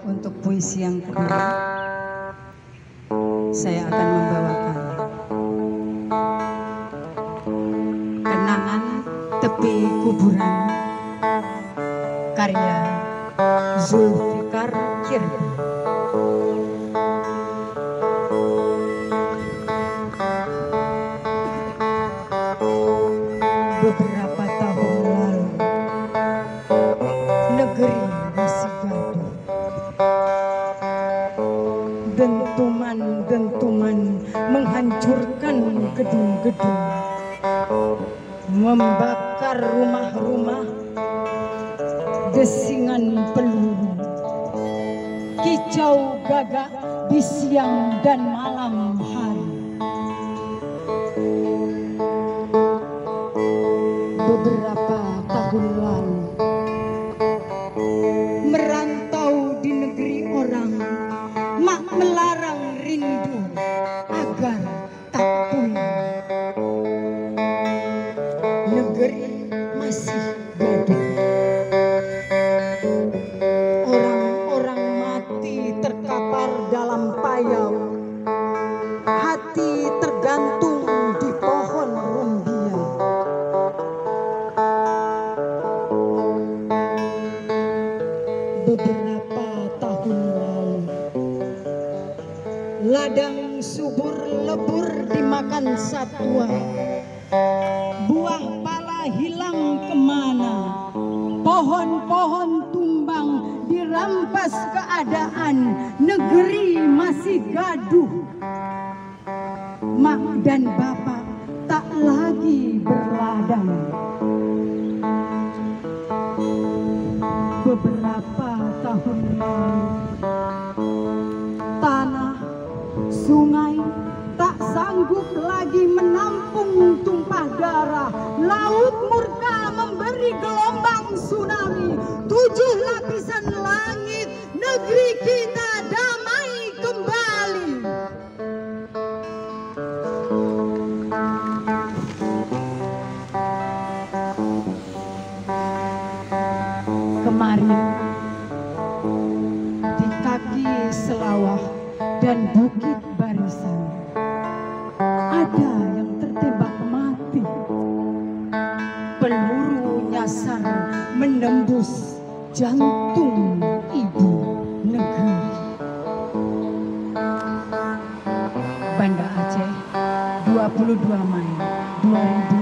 Untuk puisi yang kedua, saya akan membawakan Kenangan Tepi Kuburan karya Zulfikar Kirby. Beberapa tahun lalu, negeri masih gaduh. Dentuman-dentuman menghancurkan gedung-gedung, membakar rumah-rumah, desingan peluru, kicau gagak di siang dan malam hari. Beberapa tahun lalu, merantau di negeri orang, mak melarang rindu agar tak pulang. Negeri masih gaduh. Orang-orang mati terkapar dalam payau. Hati tergantung di pohon rumbia. Beberapa tahun lalu, ladang subur lebur dimakan satwa, buah pala hilang kemana, pohon-pohon tumbang dirampas keadaan, negeri masih gaduh. Mak dan bapak tak lagi berladang. Beberapa tahun lalu, tanah, sungai tak sanggup lagi menampung tumpah darah. Laut murka memberi gelombang tsunami. 7 lapisan langit, negeri kita damai kembali. Kemarin di kaki Selawah dan Bukit Barisan ada yang tertembak mati. Peluru nyasar menembus jantung ibu negeri. Banda Aceh, 22 Mei 2000.